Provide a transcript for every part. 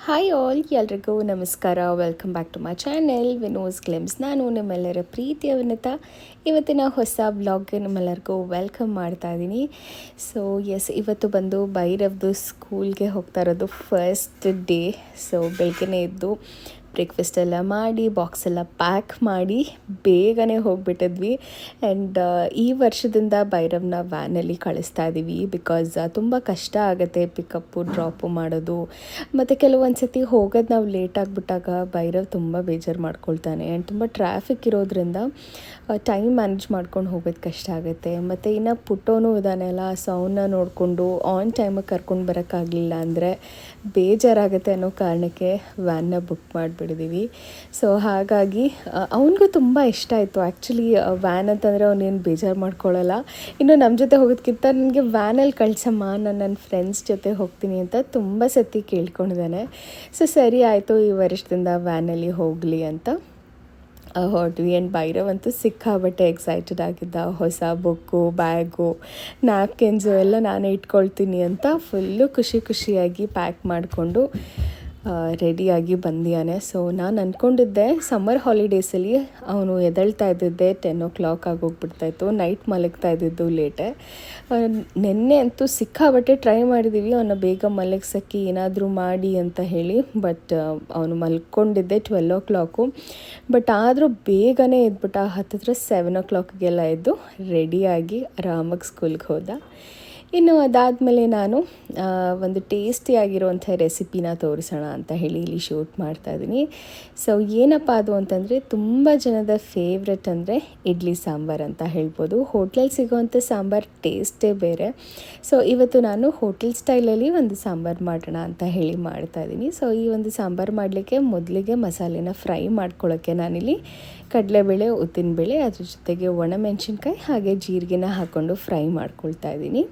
Hi all, ಎಲ್ರಿಗೂ ನಮಸ್ಕಾರ. Welcome back to my channel Vino's Glimpse. ನಾನು ನಿಮ್ಮೆಲ್ಲರ ಪ್ರೀತಿಯ ವಿನತ. ಇವತ್ತಿನ ಹೊಸ ಬ್ಲಾಗ್ಗೆ ನಿಮ್ಮೆಲ್ಲರಿಗೂ ವೆಲ್ಕಮ್ ಮಾಡ್ತಾ ಇದ್ದೀನಿ. ಸೊ ಇವತ್ತು ಬಂದು ಭೈರವ್ದು ಸ್ಕೂಲ್ಗೆ ಹೋಗ್ತಾ ಇರೋದು ಫಸ್ಟ್ ಡೇ. ಸೊ ಬೆಳಗ್ಗೆನೇ ಎದ್ದು ಬ್ರೇಕ್ಫಾಸ್ಟ್ ಎಲ್ಲ ಮಾಡಿ ಬಾಕ್ಸ್ ಎಲ್ಲ ಪ್ಯಾಕ್ ಮಾಡಿ ಬೇಗನೆ ಹೋಗಿಬಿಟ್ಟಿದ್ವಿ. ಆ್ಯಂಡ್ ಈ ವರ್ಷದಿಂದ ಭೈರವ್ನ ವ್ಯಾನಲ್ಲಿ ಕಳಿಸ್ತಾ ಇದ್ದೀವಿ. ಬಿಕಾಸ್ ತುಂಬ ಕಷ್ಟ ಆಗುತ್ತೆ ಪಿಕಪ್ಪು ಡ್ರಾಪು ಮಾಡೋದು. ಮತ್ತು ಕೆಲವೊಂದು ಸತಿ ಹೋಗೋದು ನಾವು ಲೇಟ್ ಆಗಿಬಿಟ್ಟಾಗ ಭೈರವ್ ತುಂಬ ಬೇಜಾರು ಮಾಡ್ಕೊಳ್ತಾನೆ. ಆ್ಯಂಡ್ ತುಂಬ ಟ್ರಾಫಿಕ್ ಇರೋದ್ರಿಂದ ಟೈಮ್ ಮ್ಯಾನೇಜ್ ಮಾಡ್ಕೊಂಡು ಹೋಗೋದು ಕಷ್ಟ ಆಗುತ್ತೆ. ಮತ್ತು ಇನ್ನು ಪುಟ್ಟೋನು ಇದ್ದಾನೆಲ್ಲ, ಸೊ ಅವನ್ನ ನೋಡಿಕೊಂಡು ಆನ್ ಟೈಮಿಗೆ ಕರ್ಕೊಂಡು ಬರೋಕ್ಕಾಗಲಿಲ್ಲ ಅಂದರೆ ಬೇಜಾರಾಗುತ್ತೆ ಅನ್ನೋ ಕಾರಣಕ್ಕೆ ವ್ಯಾನ್ನ ಬುಕ್ ಮಾಡಿಬಿಟ್ಟಿದ್ದೀವಿ. ಸೊ ಹಾಗಾಗಿ ಅವನಿಗೂ ತುಂಬ ಇಷ್ಟ ಆಯಿತು. ಆ್ಯಕ್ಚುಲಿ ವ್ಯಾನ್ ಅಂತಂದರೆ ಅವನೇನು ಬೇಜಾರು ಮಾಡ್ಕೊಳ್ಳಲ್ಲ. ಇನ್ನು ನಮ್ಮ ಜೊತೆ ಹೋಗೋದಕ್ಕಿಂತ ನನಗೆ ವ್ಯಾನಲ್ಲಿ ಕಳ್ಸಮ್ಮ, ನಾನು ನನ್ನ ಫ್ರೆಂಡ್ಸ್ ಜೊತೆ ಹೋಗ್ತೀನಿ ಅಂತ ತುಂಬ ಸತಿ ಕೇಳ್ಕೊಂಡಿದ್ದಾನೆ. ಸೊ ಸರಿ ಆಯಿತು, ಈ ವರ್ಷದಿಂದ ವ್ಯಾನಲ್ಲಿ ಹೋಗಲಿ ಅಂತ ಹೊರಟ್ವಿ. ಆ್ಯಂಡ್ ಭೈರವ್ ಅಂತೂ ಸಿಕ್ಕಾಬಟ್ಟೆ ಎಕ್ಸೈಟೆಡ್ ಆಗಿದ್ದ. ಹೊಸ ಬುಕ್ಕು, ಬ್ಯಾಗು, ನ್ಯಾಪ್ಕಿನ್ಸು ಎಲ್ಲ ನಾನೇ ಇಟ್ಕೊಳ್ತೀನಿ ಅಂತ ಫುಲ್ಲು ಖುಷಿಯಾಗಿ ಪ್ಯಾಕ್ ಮಾಡಿಕೊಂಡು ರೆಡಿಯಾಗಿ ಬಂದಿಯಾನೆ. ಸೊ ನಾನು ಅಂದ್ಕೊಂಡಿದ್ದೆ ಸಮ್ಮರ್ ಹಾಲಿಡೇಸಲ್ಲಿ ಅವನು ಎದ್ದೇಳ್ತಾ ಇದ್ದಿದ್ದೆ 10 o'clock ಆಗೋಗ್ಬಿಡ್ತಾಯಿತ್ತು. ನೈಟ್ ಮಲಗ್ತಾ ಇದ್ದಿದ್ದು ಲೇಟೆ. ನೆನ್ನೆ ಅಂತೂ ಸಿಕ್ಕಾಬಟ್ಟೆ ಟ್ರೈ ಮಾಡಿದ್ದೀವಿ ಅವನ್ನ ಬೇಗ ಮಲಗ್ಸೋಕ್ಕೆ ಏನಾದರೂ ಮಾಡಿ ಅಂತ ಹೇಳಿ. ಬಟ್ ಅವನು ಮಲ್ಕೊಂಡಿದ್ದೆ 12 o'clock. ಬಟ್ ಆದರೂ ಬೇಗನೆ ಎದ್ಬಿಟ್ಟ. ಹತ್ತಿರ 7 o'clockಗೆಲ್ಲ ಎದ್ದು ರೆಡಿಯಾಗಿ ಆರಾಮಾಗಿ ಸ್ಕೂಲ್ಗೆ ಹೋದ. ಇನ್ನು ಅದಾದಮೇಲೆ ನಾನು ಒಂದು ಟೇಸ್ಟಿಯಾಗಿರೋವಂಥ ರೆಸಿಪಿನ ತೋರಿಸೋಣ ಅಂತ ಹೇಳಿ ಇಲ್ಲಿ ಶೂಟ್ ಮಾಡ್ತಾಯಿದ್ದೀನಿ. ಸೊ ಏನಪ್ಪ ಅದು ಅಂತಂದರೆ ತುಂಬ ಜನದ ಫೇವ್ರೆಟ್ ಅಂದರೆ ಇಡ್ಲಿ ಸಾಂಬಾರು ಅಂತ ಹೇಳ್ಬೋದು. ಹೋಟ್ಲಲ್ಲಿ ಸಿಗೋವಂಥ ಸಾಂಬಾರು ಟೇಸ್ಟೇ ಬೇರೆ. ಸೊ ಇವತ್ತು ನಾನು ಹೋಟೆಲ್ ಸ್ಟೈಲಲ್ಲಿ ಒಂದು ಸಾಂಬಾರು ಮಾಡೋಣ ಅಂತ ಹೇಳಿ ಮಾಡ್ತಾಯಿದ್ದೀನಿ. ಸೊ ಈ ಒಂದು ಸಾಂಬಾರು ಮಾಡಲಿಕ್ಕೆ ಮೊದಲಿಗೆ ಮಸಾಲೆನ ಫ್ರೈ ಮಾಡ್ಕೊಳ್ಳೋಕ್ಕೆ ನಾನಿಲ್ಲಿ ಕಡಲೆಬೇಳೆ, ಉದ್ದಿನಬೇಳೆ, ಅದ್ರ ಜೊತೆಗೆ ಒಣಮೆಣಸಿನ್ಕಾಯಿ ಹಾಗೆ ಜೀರಿಗೆನ ಹಾಕ್ಕೊಂಡು ಫ್ರೈ ಮಾಡ್ಕೊಳ್ತಾ ಇದ್ದೀನಿ.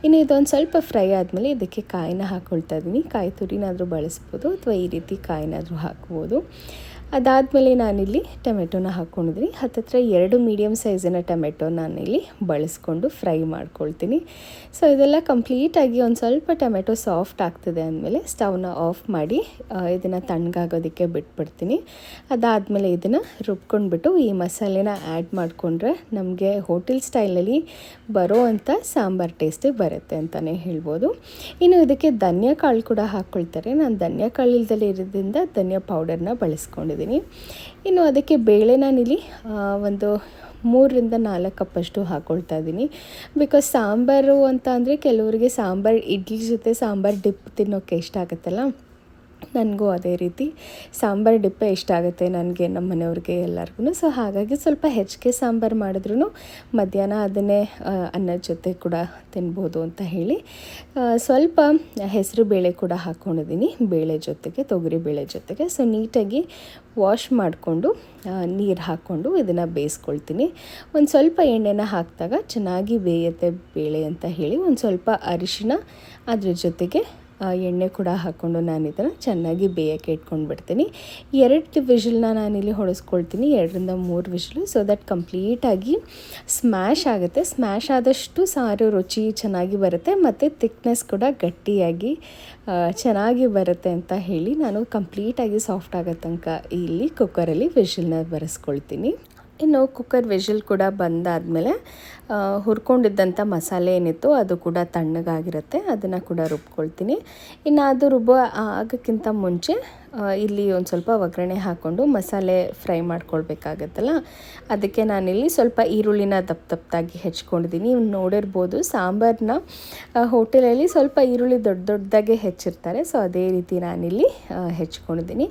ಇನ್ನು ಇದೊಂದು ಸ್ವಲ್ಪ ಫ್ರೈ ಆದಮೇಲೆ ಇದಕ್ಕೆ ಕಾಯಿನ ಹಾಕ್ಕೊಳ್ತಾ ಇದ್ದೀನಿ. ಕಾಯಿ ತುರಿನಾದರೂ ಬಳಸ್ಬೋದು ಅಥವಾ ಈ ರೀತಿ ಕಾಯಿನಾದರೂ ಹಾಕ್ಬೋದು. ಅದಾದಮೇಲೆ ನಾನಿಲ್ಲಿ ಟೊಮೆಟೊನ ಹಾಕ್ಕೊಂಡಿದ್ದೀನಿ. ಹತ್ತಿರ 2 ಮೀಡಿಯಮ್ ಸೈಜಿನ ಟೊಮೆಟೊ ನಾನಿಲ್ಲಿ ಬಳಸ್ಕೊಂಡು ಫ್ರೈ ಮಾಡ್ಕೊಳ್ತೀನಿ. ಸೊ ಇದೆಲ್ಲ ಕಂಪ್ಲೀಟಾಗಿ ಒಂದು ಸ್ವಲ್ಪ ಟೊಮೆಟೊ ಸಾಫ್ಟ್ ಆಗ್ತದೆ ಅಂದಮೇಲೆ ಸ್ಟವ್ನ ಆಫ್ ಮಾಡಿ ಇದನ್ನು ತಣ್ಣಗಾಗೋದಕ್ಕೆ ಬಿಟ್ಬಿಡ್ತೀನಿ. ಅದಾದಮೇಲೆ ಇದನ್ನು ರುಬ್ಕೊಂಡ್ಬಿಟ್ಟು ಈ ಮಸಾಲೆನ ಆ್ಯಡ್ ಮಾಡಿಕೊಂಡ್ರೆ ನಮಗೆ ಹೋಟೆಲ್ ಸ್ಟೈಲಲ್ಲಿ ಬರೋ ಅಂಥ ಸಾಂಬಾರು ಟೇಸ್ಟೇ ಬರುತ್ತೆ ಅಂತಲೇ ಹೇಳ್ಬೋದು. ಇನ್ನು ಇದಕ್ಕೆ ಧನಿಯಾ ಕಾಳು ಕೂಡ ಹಾಕ್ಕೊಳ್ತಾರೆ. ನಾನು ಧನಿಯಾ ಕಾಳು ಇಲ್ದಲೇ ಇರೋದ್ರಿಂದ ಧನಿಯಾ ಪೌಡರ್ನ ಬಳಸ್ಕೊಂಡಿದ್ದೀನಿ. ಇನ್ನು ಅದಕ್ಕೆ ಬೇಳೆ ನಾನಿಲ್ಲಿ ಒಂದು 3ರಿಂದ 4 ಕಪ್ಪಷ್ಟು ಹಾಕ್ಕೊಳ್ತಾ ಇದ್ದೀನಿ. ಬಿಕಾಸ್ ಸಾಂಬಾರು ಅಂತ ಅಂದರೆ ಕೆಲವರಿಗೆ ಸಾಂಬಾರು ಇಡ್ಲಿ ಜೊತೆ ಸಾಂಬಾರು ಡಿಪ್ ತಿನ್ನೋಕ್ಕೆ ಇಷ್ಟ ಆಗುತ್ತಲ್ಲ, ನನಗೂ ಅದೇ ರೀತಿ ಸಾಂಬಾರು ಡಿಪ್ಪೇ ಇಷ್ಟ ಆಗುತ್ತೆ ನನಗೆ, ನಮ್ಮ ಮನೆಯವ್ರಿಗೆ ಎಲ್ಲರಿಗೂ. ಸೊ ಹಾಗಾಗಿ ಸ್ವಲ್ಪ ಹೆಚ್ಚಿಗೆ ಸಾಂಬಾರು ಮಾಡಿದ್ರೂ ಮಧ್ಯಾಹ್ನ ಅದನ್ನೇ ಅನ್ನದ ಜೊತೆ ಕೂಡ ತಿನ್ಬೋದು ಅಂತ ಹೇಳಿ ಸ್ವಲ್ಪ ಹೆಸರು ಬೇಳೆ ಕೂಡ ಹಾಕ್ಕೊಂಡಿದ್ದೀನಿ ಬೇಳೆ ಜೊತೆಗೆ, ತೊಗರಿ ಬೇಳೆ ಜೊತೆಗೆ. ಸೊ ನೀಟಾಗಿ ವಾಶ್ ಮಾಡಿಕೊಂಡು ನೀರು ಹಾಕ್ಕೊಂಡು ಇದನ್ನು ಬೇಯಿಸ್ಕೊಳ್ತೀನಿ. ಒಂದು ಸ್ವಲ್ಪ ಎಣ್ಣೆನ ಹಾಕಿದಾಗ ಚೆನ್ನಾಗಿ ಬೇಯುತ್ತೆ ಬೇಳೆ ಅಂತ ಹೇಳಿ ಒಂದು ಸ್ವಲ್ಪ ಅರಿಶಿನ ಅದ್ರ ಜೊತೆಗೆ ಎಣ್ಣೆ ಕೂಡ ಹಾಕ್ಕೊಂಡು ನಾನು ಇದನ್ನು ಚೆನ್ನಾಗಿ ಬೇಯೋಕ್ಕೆ ಇಟ್ಕೊಂಡು ಬಿಡ್ತೀನಿ. 2 ವಿಷಲ್ನ ನಾನಿಲ್ಲಿ ಹೊಡೆಸ್ಕೊಳ್ತೀನಿ, 2ರಿಂದ 3 ವಿಷಲು. ಸೊ ದಟ್ ಕಂಪ್ಲೀಟಾಗಿ ಸ್ಮ್ಯಾಶ್ ಆಗುತ್ತೆ. ಸ್ಮ್ಯಾಶ್ ಆದಷ್ಟು ಸಾರು ರುಚಿ ಚೆನ್ನಾಗಿ ಬರುತ್ತೆ ಮತ್ತು ಥಿಕ್ನೆಸ್ ಕೂಡ ಗಟ್ಟಿಯಾಗಿ ಚೆನ್ನಾಗಿ ಬರುತ್ತೆ ಅಂತ ಹೇಳಿ ನಾನು ಕಂಪ್ಲೀಟಾಗಿ ಸಾಫ್ಟ್ ಆಗೋ ತನಕ ಇಲ್ಲಿ ಕುಕ್ಕರಲ್ಲಿ ವಿಷಲ್ನ ಬರೆಸ್ಕೊಳ್ತೀನಿ. ಇನ್ನು ಕುಕ್ಕರ್ ವಿಷಲ್ ಕೂಡ ಬಂದಾದಮೇಲೆ ಹುರ್ಕೊಂಡಿದ್ದಂಥ ಮಸಾಲೆ ಏನಿತ್ತು ಅದು ಕೂಡ ತಣ್ಣಗಾಗಿರುತ್ತೆ, ಅದನ್ನು ಕೂಡ ರುಬ್ಕೊಳ್ತೀನಿ. ಇನ್ನು ಅದು ಆಗೋಕ್ಕಿಂತ ಮುಂಚೆ ಇಲ್ಲಿ ಒಂದು ಸ್ವಲ್ಪ ಒಗ್ಗರಣೆ ಹಾಕ್ಕೊಂಡು ಮಸಾಲೆ ಫ್ರೈ ಮಾಡ್ಕೊಳ್ಬೇಕಾಗತ್ತಲ್ಲ, ಅದಕ್ಕೆ ನಾನಿಲ್ಲಿ ಸ್ವಲ್ಪ ಈರುಳ್ಳಿನ ದಪ್ಪದಾಗಿ ಹೆಚ್ಕೊಂಡಿದ್ದೀನಿ. ನೀವು ನೋಡಿರ್ಬೋದು ಸಾಂಬಾರನ್ನ ಹೋಟೆಲಲ್ಲಿ ಸ್ವಲ್ಪ ಈರುಳ್ಳಿ ದೊಡ್ಡದಾಗೆ ಹೆಚ್ಚಿರ್ತಾರೆ. ಸೊ ಅದೇ ರೀತಿ ನಾನಿಲ್ಲಿ ಹೆಚ್ಕೊಂಡಿದ್ದೀನಿ.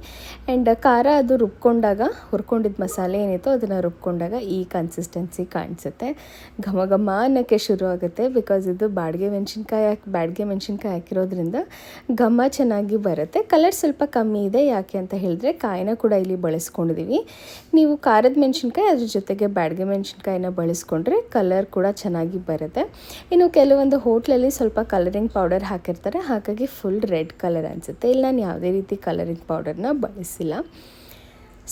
ಆ್ಯಂಡ್ ಖಾರ ಅದು ರುಬ್ಕೊಂಡಾಗ ಹುರ್ಕೊಂಡಿದ್ದ ಮಸಾಲೆ ಏನಿತ್ತು ಅದನ್ನು ರುಬ್ಕೊಂಡಾಗ ಈ ಕನ್ಸಿಸ್ಟೆನ್ಸಿ ಕಾಣಿಸುತ್ತೆ. ಘಮ ಘಮ ಅನ್ನೋಕ್ಕೆ ಶುರು ಆಗುತ್ತೆ. ಬಿಕಾಸ್ ಇದು ಬ್ಯಾಡಗೆ ಮೆಣಸಿನ್ಕಾಯಿ ಹಾಕಿರೋದ್ರಿಂದ ಘಮ ಚೆನ್ನಾಗಿ ಬರುತ್ತೆ. ಕಲರ್ ಸ್ವಲ್ಪ ಕಮ್ಮಿ ಇದೆ, ಯಾಕೆ ಅಂತ ಹೇಳಿದ್ರೆ ಕಾಯಿನ ಕೂಡ ಇಲ್ಲಿ ಬಳಸ್ಕೊಂಡಿದ್ದೀವಿ. ನೀವು ಖಾರದ ಮೆಣಸಿನ್ಕಾಯಿ ಅದ್ರ ಜೊತೆಗೆ ಬ್ಯಾಡಗೆ ಮೆಣಸಿನ್ಕಾಯಿನ ಬಳಸ್ಕೊಂಡ್ರೆ ಕಲರ್ ಕೂಡ ಚೆನ್ನಾಗಿ ಬರುತ್ತೆ. ಇನ್ನು ಕೆಲವೊಂದು ಹೋಟ್ಲಲ್ಲಿ ಸ್ವಲ್ಪ ಕಲರಿಂಗ್ ಪೌಡರ್ ಹಾಕಿರ್ತಾರೆ, ಹಾಗಾಗಿ ಫುಲ್ ರೆಡ್ ಕಲರ್ ಅನಿಸುತ್ತೆ. ಇಲ್ಲಿ ನಾನು ಯಾವುದೇ ರೀತಿ ಕಲರಿಂಗ್ ಪೌಡರ್ನ ಬಳಸಿಲ್ಲ.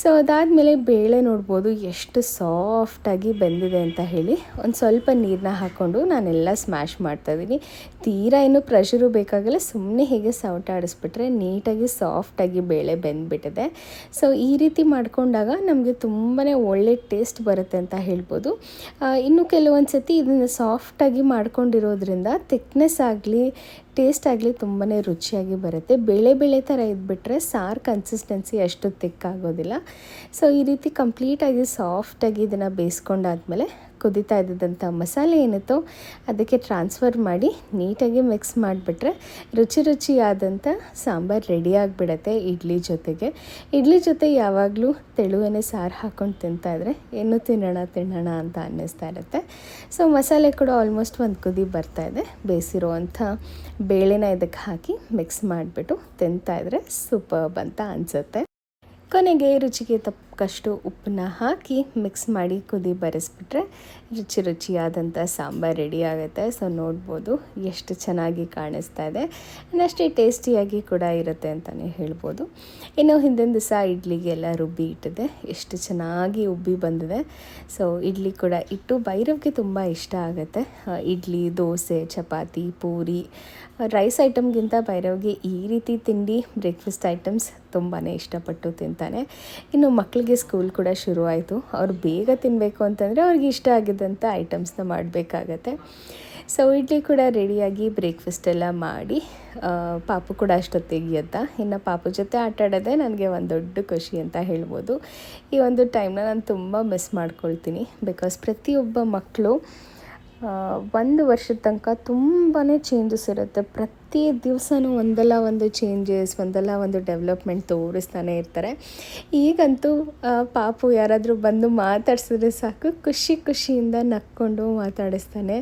ಸೊ ಅದಾದಮೇಲೆ ಬೇಳೆ ನೋಡ್ಬೋದು ಎಷ್ಟು ಸಾಫ್ಟಾಗಿ ಬೆಂದಿದೆ ಅಂತ ಹೇಳಿ. ಒಂದು ಸ್ವಲ್ಪ ನೀರನ್ನ ಹಾಕ್ಕೊಂಡು ನಾನೆಲ್ಲ ಸ್ಮ್ಯಾಶ್ ಮಾಡ್ತಾಯಿದ್ದೀನಿ. ತೀರಾ ಏನು ಪ್ರೆಷರು ಬೇಕಾಗಿಲ್ಲ, ಸುಮ್ಮನೆ ಹೀಗೆ ಸೌಟ ಆಡಿಸ್ಬಿಟ್ರೆ ನೀಟಾಗಿ ಸಾಫ್ಟಾಗಿ ಬೇಳೆ ಬೆಂದ್ಬಿಟ್ಟಿದೆ. ಸೊ ಈ ರೀತಿ ಮಾಡ್ಕೊಂಡಾಗ ನಮಗೆ ತುಂಬಾ ಒಳ್ಳೆ ಟೇಸ್ಟ್ ಬರುತ್ತೆ ಅಂತ ಹೇಳ್ಬೋದು. ಇನ್ನು ಕೆಲವೊಂದು ಸತಿ ಇದನ್ನು ಸಾಫ್ಟಾಗಿ ಮಾಡ್ಕೊಂಡಿರೋದ್ರಿಂದ ಥಿಕ್ನೆಸ್ ಆಗಲಿ ಟೇಸ್ಟ್ ಆಗಲಿ ತುಂಬಾ ರುಚಿಯಾಗಿ ಬರುತ್ತೆ. ಬೇಳೆ ಥರ ಇದ್ಬಿಟ್ರೆ ಸಾರು ಕನ್ಸಿಸ್ಟೆನ್ಸಿ ಅಷ್ಟು ತಿಕ್ಕಾಗೋದಿಲ್ಲ. ಸೊ ಈ ರೀತಿ ಕಂಪ್ಲೀಟಾಗಿ ಸಾಫ್ಟಾಗಿ ಇದನ್ನು ಬೇಯಿಸ್ಕೊಂಡಾದ್ಮೇಲೆ ಕುದೀತಾ ಇದ್ದಂಥ ಮಸಾಲೆ ಏನಿತ್ತೋ ಅದಕ್ಕೆ ಟ್ರಾನ್ಸ್ಫರ್ ಮಾಡಿ ನೀಟಾಗಿ ಮಿಕ್ಸ್ ಮಾಡಿಬಿಟ್ರೆ ರುಚಿಯಾದಂಥ ಸಾಂಬಾರು ರೆಡಿ ಆಗಿಬಿಡತ್ತೆ ಇಡ್ಲಿ ಜೊತೆಗೆ. ಇಡ್ಲಿ ಜೊತೆ ಯಾವಾಗಲೂ ತೆಳುವನೆ ಸಾರು ಹಾಕ್ಕೊಂಡು ತಿಂತಾಯಿದ್ರೆ ಇನ್ನೂ ತಿನ್ನೋಣ ಅಂತ ಅನ್ನಿಸ್ತಾ ಇರುತ್ತೆ. ಸೊ ಮಸಾಲೆ ಕೂಡ ಆಲ್ಮೋಸ್ಟ್ ಒಂದು ಕುದಿ ಬರ್ತಾಯಿದೆ. ಬೇಯಿಸಿರೋವಂಥ ಬೇಳೆನ ಇದಕ್ಕೆ ಹಾಕಿ ಮಿಕ್ಸ್ ಮಾಡಿಬಿಟ್ಟು ತಿಂತಾಯಿದ್ರೆ ಸೂಪರ್ಬ್ ಅಂತ ಅನಿಸುತ್ತೆ. ಕೊನೆಗೆ ರುಚಿಗೆ ತಕ್ಕಷ್ಟು ಉಪ್ಪನ್ನ ಹಾಕಿ ಮಿಕ್ಸ್ ಮಾಡಿ ಕುದಿ ಬರೆಸ್ಬಿಟ್ರೆ ರುಚಿಯಾದಂಥ ಸಾಂಬಾರು ರೆಡಿ ಆಗುತ್ತೆ. ಸೊ ನೋಡ್ಬೋದು ಎಷ್ಟು ಚೆನ್ನಾಗಿ ಕಾಣಿಸ್ತಾ ಇದೆ, ಅಷ್ಟೇ ಟೇಸ್ಟಿಯಾಗಿ ಕೂಡ ಇರುತ್ತೆ ಅಂತಲೇ ಹೇಳ್ಬೋದು. ಇನ್ನು ಹಿಂದಿನ ದಿವಸ ಇಡ್ಲಿಗೆಲ್ಲ ರುಬ್ಬಿ ಇಟ್ಟಿದೆ, ಎಷ್ಟು ಚೆನ್ನಾಗಿ ಉಬ್ಬಿ ಬಂದಿದೆ. ಸೊ ಇಡ್ಲಿ ಕೂಡ ಇಟ್ಟು ಭೈರವ್ಗೆ ತುಂಬ ಇಷ್ಟ ಆಗುತ್ತೆ. ಇಡ್ಲಿ, ದೋಸೆ, ಚಪಾತಿ, ಪೂರಿ, ರೈಸ್ ಐಟಮ್ಗಿಂತ ಭೈರವ್ಗೆ ಈ ರೀತಿ ತಿಂಡಿ ಬ್ರೇಕ್ಫಾಸ್ಟ್ ಐಟಮ್ಸ್ ತುಂಬಾ ಇಷ್ಟಪಟ್ಟು ತಿಂತಾನೆ. ಇನ್ನು ಮಕ್ಕಳಿಗೆ ಸ್ಕೂಲ್ ಕೂಡ ಶುರು ಆಯಿತು. ಅವ್ರು ಬೇಗ ತಿನ್ನಬೇಕು ಅಂತಂದರೆ ಅವ್ರಿಗೆ ಇಷ್ಟ ಆಗಿದ್ದಂಥ ಐಟಮ್ಸ್ನ ಮಾಡಬೇಕಾಗತ್ತೆ. ಸೊ ಇಡ್ಲಿ ಕೂಡ ರೆಡಿಯಾಗಿ ಬ್ರೇಕ್ಫಾಸ್ಟ್ ಎಲ್ಲ ಮಾಡಿ ಪಾಪು ಕೂಡ ಅಷ್ಟೊತ್ತಿಗೆ ಎದ್ದ. ಇನ್ನು ಪಾಪು ಜೊತೆ ಆಟಾಡೋದೇ ನನಗೆ ಒಂದು ದೊಡ್ಡ ಖುಷಿ ಅಂತ ಹೇಳ್ಬೋದು. ಈ ಒಂದು ಟೈಮ್ನ ನಾನು ತುಂಬ ಮಿಸ್ ಮಾಡ್ಕೊಳ್ತೀನಿ. ಬಿಕಾಸ್ ಪ್ರತಿಯೊಬ್ಬ ಮಕ್ಕಳು 1 ವರ್ಷದ ತನಕ ತುಂಬಾ ಚೇಂಜಸ್ ಇರುತ್ತೆ. ಪ್ರತಿ ದಿವಸನೂ ಒಂದಲ್ಲ ಒಂದು ಚೇಂಜಸ್, ಒಂದಲ್ಲ ಒಂದು ಡೆವಲಪ್ಮೆಂಟ್ ತೋರಿಸ್ತಾನೆ ಇರ್ತಾರೆ. ಈಗಂತೂ ಪಾಪು ಯಾರಾದರೂ ಬಂದು ಮಾತಾಡ್ಸಿದ್ರೆ ಸಾಕು ಖುಷಿಯಿಂದ ನಕ್ಕೊಂಡು ಮಾತಾಡಿಸ್ತಾನೆ.